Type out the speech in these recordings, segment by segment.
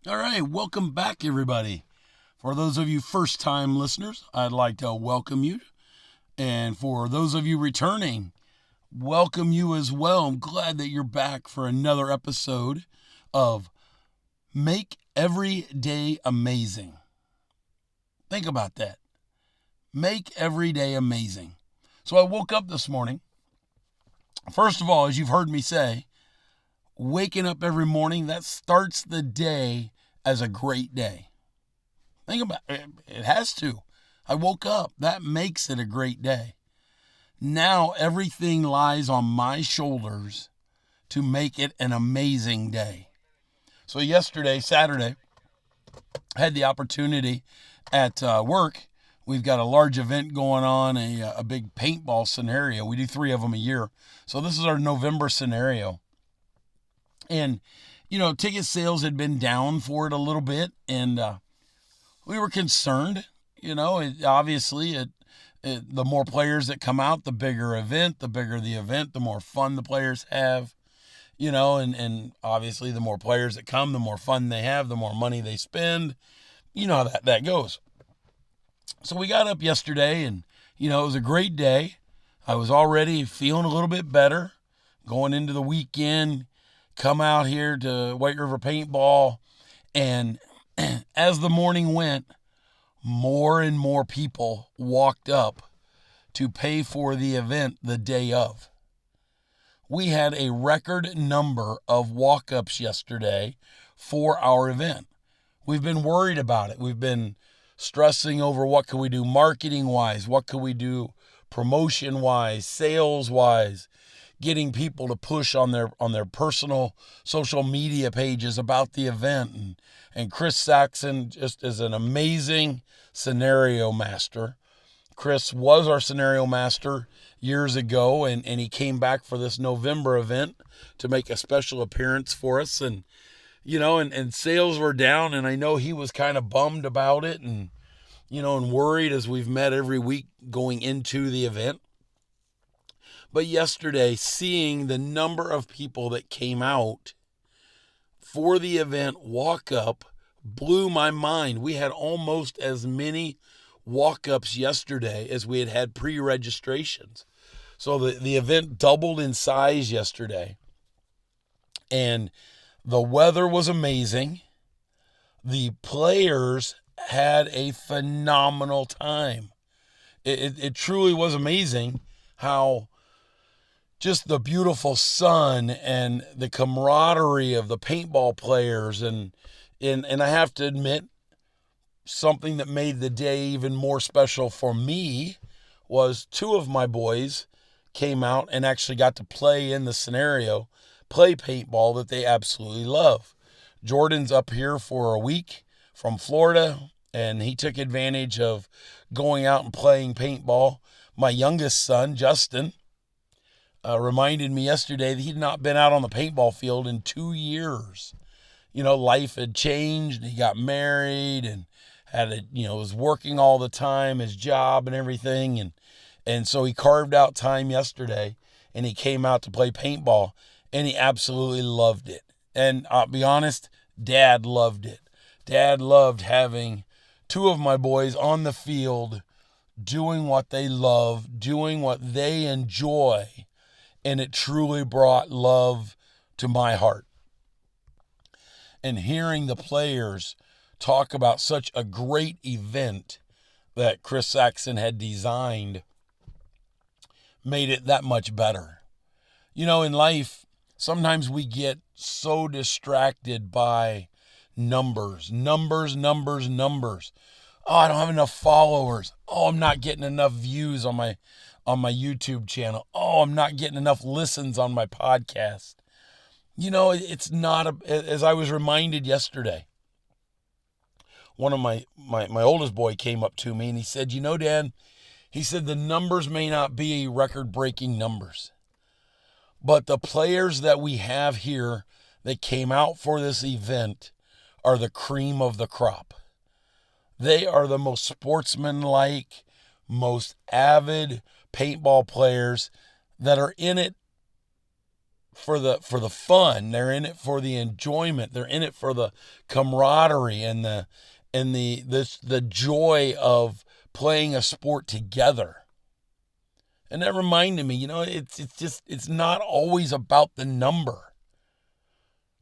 All right, welcome back, everybody. For those of you first-time listeners, I'd like to welcome you. And for those of you returning, welcome you as well. I'm glad that you're back for another episode of Make Every Day Amazing. Think about that. Make every day amazing. So I woke up this morning. First of all, as you've heard me say, waking up every morning, that starts the day as a great day. Think about it. It has to. I woke up. That makes it a great day. Now everything lies on my shoulders to make it an amazing day. So yesterday, Saturday, I had the opportunity at work. We've got a large event going on, a big paintball scenario. We do 3 of them a year. So this is our November scenario. And, ticket sales had been down for it a little bit. And we were concerned. Obviously, the more players that come out, the bigger the event, the more fun the players have. And obviously the more players that come, the more fun they have, the more money they spend. You know how that goes. So we got up yesterday and, it was a great day. I was already feeling a little bit better going into the weekend, come out here to White River Paintball. And as the morning went, more and more people walked up to pay for the event the day of. We had a record number of walk-ups yesterday for our event. We've been worried about it. We've been stressing over what can we do marketing-wise, what can we do promotion-wise, sales-wise, getting people to push on their personal social media pages about the event. And Chris Saxon just is an amazing scenario master. Chris was our scenario master years ago, and he came back for this November event to make a special appearance for us. And, and sales were down, and I know he was kind of bummed about it and worried as we've met every week going into the event. But yesterday, seeing the number of people that came out for the event walk up blew my mind. We had almost as many walk-ups yesterday as we had pre-registrations. So the event doubled in size yesterday. And the weather was amazing. The players had a phenomenal time. It truly was amazing how just the beautiful sun and the camaraderie of the paintball players. And I have to admit, something that made the day even more special for me was 2 of my boys came out and actually got to play in the scenario, play paintball that they absolutely love. Jordan's up here for a week from Florida, and he took advantage of going out and playing paintball. My youngest son, Justin, reminded me yesterday that he'd not been out on the paintball field in 2 years. Life had changed. He got married and was working all the time, his job and everything. And so he carved out time yesterday and he came out to play paintball, and he absolutely loved it. And I'll be honest, Dad loved it. Dad loved having 2 of my boys on the field doing what they love, doing what they enjoy. And it truly brought love to my heart. And hearing the players talk about such a great event that Chris Saxon had designed made it that much better. In life, sometimes we get so distracted by numbers. Oh, I don't have enough followers. Oh, I'm not getting enough views on my YouTube channel. Oh, I'm not getting enough listens on my podcast. It's not as I was reminded yesterday. One of my oldest boy came up to me and he said, Dad, he said, the numbers may not be record-breaking numbers, but the players that we have here that came out for this event are the cream of the crop. They are the most sportsmanlike, most avid paintball players that are in it for the fun. They're in it for the enjoyment. They're in it for the camaraderie and the joy of playing a sport together. And that reminded me, it's not always about the number.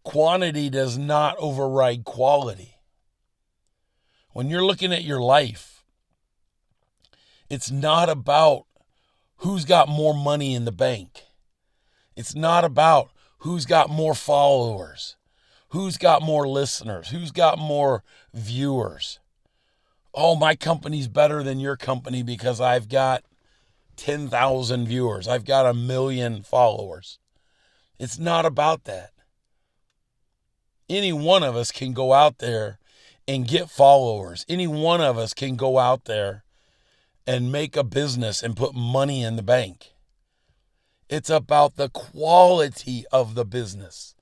Quantity does not override quality. When you're looking at your life, it's not about who's got more money in the bank. It's not about who's got more followers, who's got more listeners, who's got more viewers. Oh, my company's better than your company because I've got 10,000 viewers. I've got 1 million followers. It's not about that. Any one of us can go out there and get followers. Any one of us can go out there and make a business and put money in the bank. It's about the quality of the business,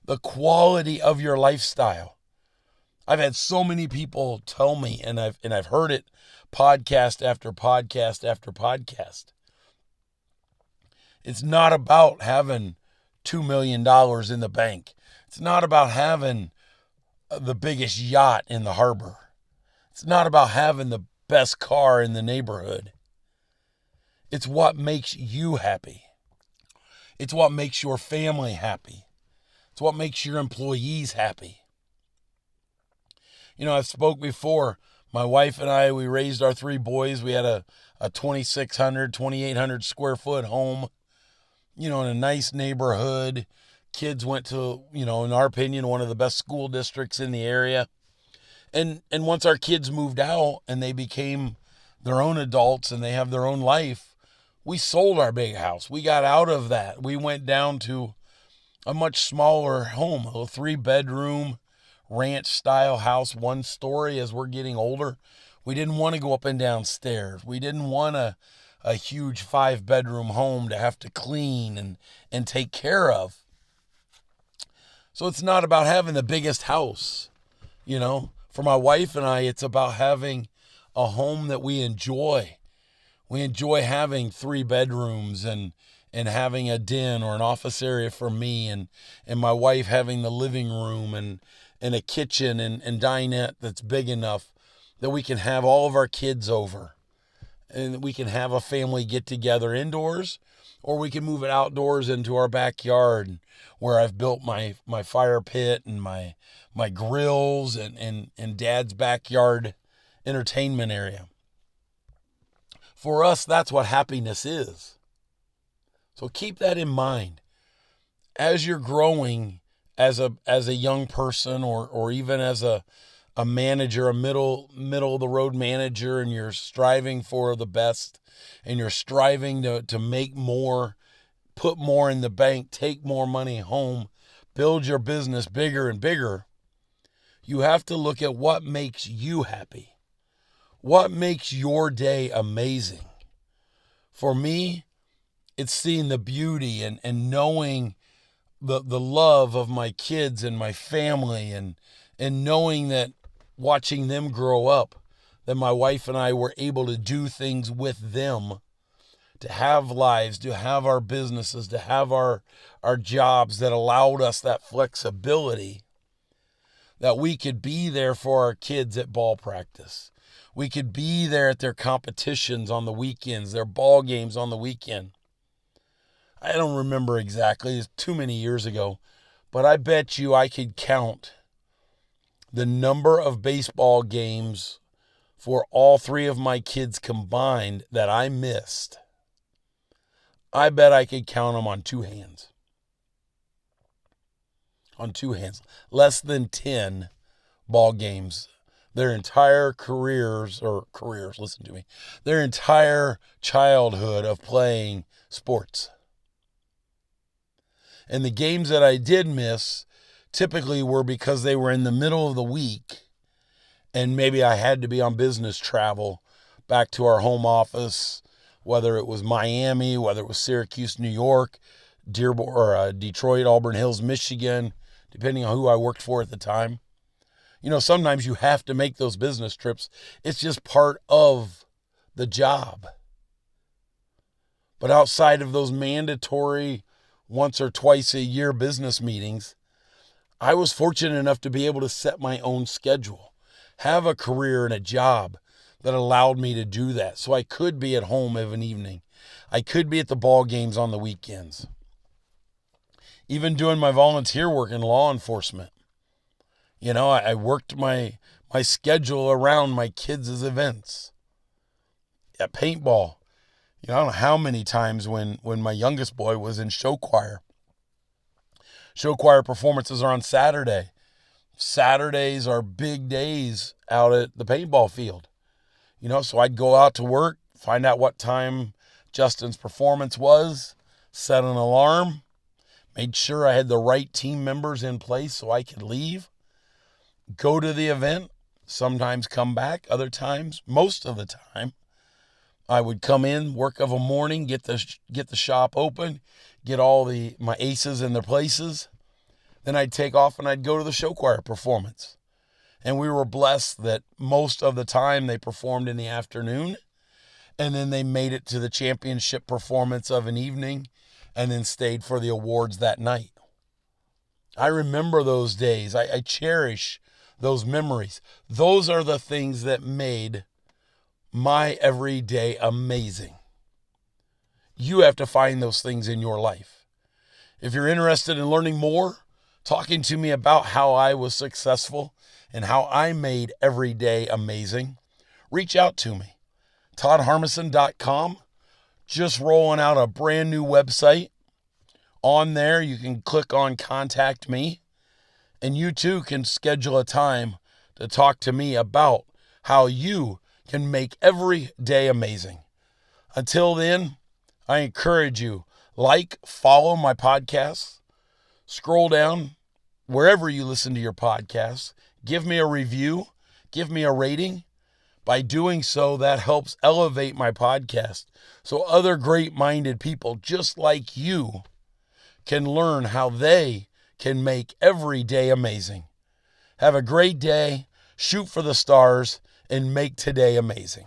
the quality of your lifestyle. I've had so many people tell me, and I've heard it podcast after podcast after podcast. It's not about having $2 million in the bank. It's not about having the biggest yacht in the harbor. It's not about having the best car in the neighborhood. It's what makes you happy. It's what makes your family happy. It's what makes your employees happy. I've spoke before. My wife and I, we raised our 3 boys. We had a 2,600, 2,800 square foot home, in a nice neighborhood. Kids went to, in our opinion, one of the best school districts in the area. And once our kids moved out and they became their own adults and they have their own life, we sold our big house. We got out of that. We went down to a much smaller home, a 3-bedroom ranch style house, 1 story. As we're getting older, we didn't want to go up and down stairs. We didn't want a huge 5-bedroom home to have to clean and take care of. So it's not about having the biggest house. For my wife and I, it's about having a home that we enjoy. We enjoy having 3 bedrooms and having a den or an office area for me and my wife having the living room and a kitchen and dinette that's big enough that we can have all of our kids over and we can have a family get together indoors, or we can move it outdoors into our backyard where I've built my fire pit and my grills and Dad's backyard entertainment area. For us, that's what happiness is. So keep that in mind. As you're growing as a young person or even as a manager, a middle of the road manager, and you're striving for the best and you're striving to make more, put more in the bank, take more money home, build your business bigger and bigger, you have to look at what makes you happy. What makes your day amazing? For me, it's seeing the beauty and knowing the love of my kids and my family and knowing that watching them grow up, that my wife and I were able to do things with them, to have lives, to have our businesses, to have our jobs that allowed us that flexibility, that we could be there for our kids at ball practice. We could be there at their competitions on the weekends, their ball games on the weekend. I don't remember exactly, it's too many years ago, but I bet you I could count the number of baseball games for all 3 of my kids combined that I missed. I bet I could count them on 2 hands. On 2 hands. Less than 10 ball games. Their entire listen to me, their entire childhood of playing sports. And the games that I did miss typically were because they were in the middle of the week and maybe I had to be on business travel back to our home office, whether it was Miami, whether it was Syracuse, New York, Detroit, Auburn Hills, Michigan, depending on who I worked for at the time. Sometimes you have to make those business trips. It's just part of the job. But outside of those mandatory once or twice a year business meetings, I was fortunate enough to be able to set my own schedule, have a career and a job that allowed me to do that. So I could be at home of an evening. I could be at the ball games on the weekends. Even doing my volunteer work in law enforcement. I worked my schedule around my kids' events. At paintball, I don't know how many times when my youngest boy was in show choir. Show choir performances are on Saturday. Saturdays are big days out at the paintball field. So I'd go out to work, find out what time Justin's performance was, set an alarm, made sure I had the right team members in place so I could leave, go to the event, sometimes come back, other times, most of the time, I would come in, work of a morning, get the shop open, get all my aces in their places. Then I'd take off and I'd go to the show choir performance. And we were blessed that most of the time they performed in the afternoon, and then they made it to the championship performance of an evening and then stayed for the awards that night. I remember those days. I cherish those memories. Those are the things that made my everyday amazing. You have to find those things in your life. If you're interested in learning more, talking to me about how I was successful and how I made every day amazing, reach out to me. ToddHarmeson.com. Just rolling out a brand new website. On there, you can click on Contact Me, and you too can schedule a time to talk to me about how you can make every day amazing. Until then, I encourage you, follow my podcasts, scroll down wherever you listen to your podcasts, give me a review, give me a rating. By doing so, that helps elevate my podcast so other great-minded people just like you can learn how they can make every day amazing. Have a great day, shoot for the stars, and make today amazing.